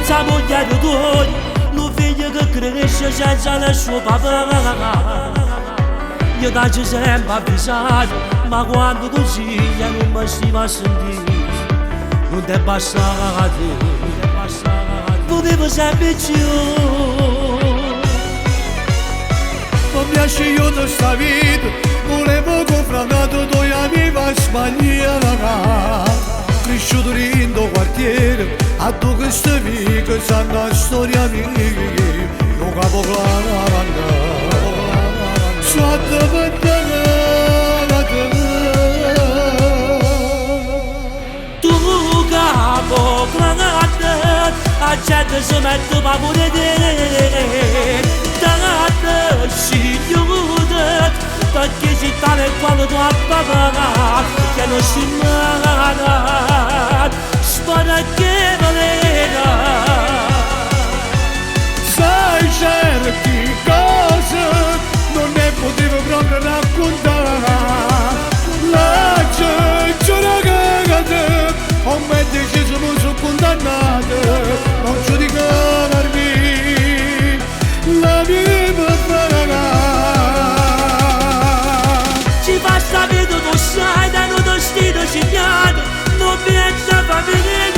pensa mulher do doido, no filho que cresce já na chuva. E da dizemba avisado, magoando do dia numa estima sentir. Não é passado, podemos repetir. Pomja și eu de stavit, volevo confrontato doi amici sbagliata. Cresciuto in do quartiere, a tu che stai mica, c'è una storia mia, io capo clara. Suată vădătă, Tu capo clara, accetta se metto pa pure te. Și iudet, perché città nel quale tu apparat, che non si marat, spara che valera. sai certi cose, non ne potevo proprio raccontare. La gente ragazza, ho mai deciso non sono condannato, non giudicarmi. La mia Ci fa sta vita tu sai, da un destino segnato, non pensa fa venire.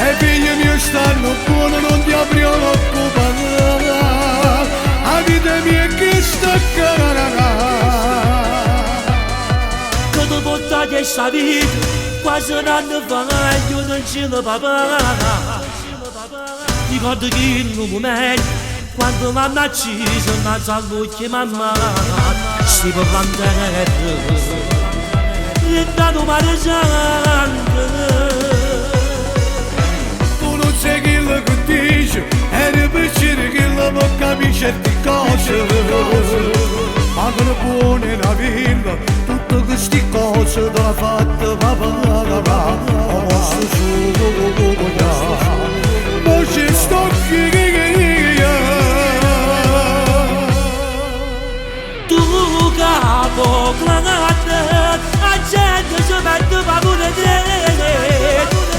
E figli miei stanno buono, non ti aprio l'occupare. La vita mia è che sta cara. Che tu portati a sta vita, quasi un anno fa, io non ce la papà. Ricordo che in un momento, quando m'hanno acceso, mi alzo all'occhio e mamma, stivo plantando, e dato mare sangue. Tu non sai quello che dici, eri per dire che non capisci certe cose. Ma che ne buone la vita, tutte queste cose te l'ha fatta papà. Ho mosso su, voce stocchi. Tu capo clanate, a gente si mette pa pure te.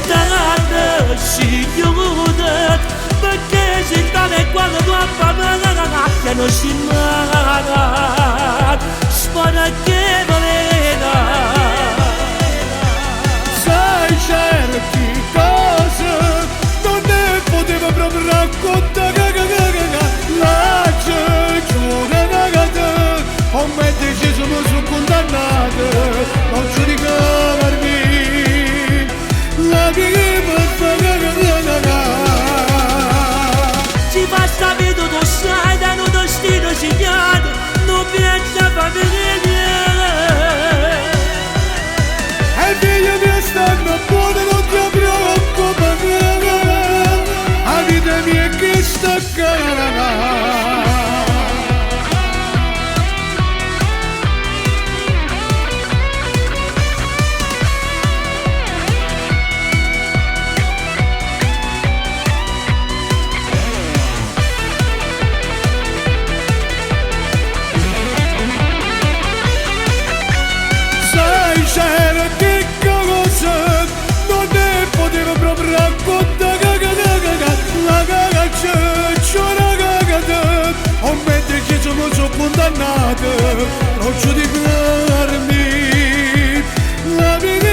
Tanate si chiude, perché si sta nel quale tu apparat, che non si marat, spara che valera. Sai certi cose, non ne potevo proprio raccontare. La gente ho mai deciso non sono condannato, non giudicarmi. La vita Ci fa sta vita tu sai, da un destino segnato, non pensa fa venire. e figli miei stanno buone, non ti preoccupare. La vita mia è che sta cara. Certi cose, non ne potevo proprio raccontare. La cagaccia, ho mai deciso non sono condannato, non giudicarmi. La vita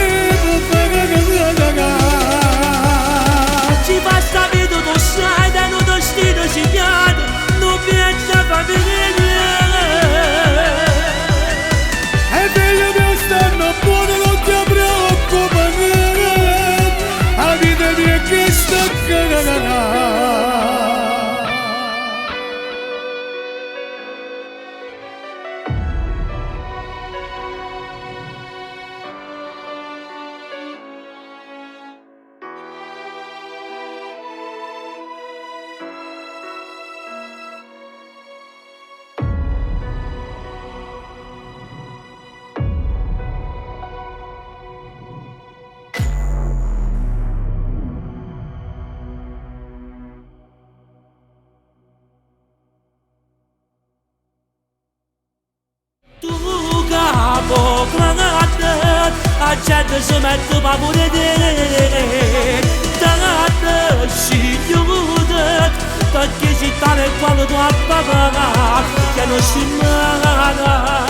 Ci fa sta vita tu sai, da un destino segnato, non pensa fa venire. e figli miei stanno buone, non ti preoccupare. La vita mia è che sta cara. Tu capo clanate, a gente si mette pa pure te. non si mara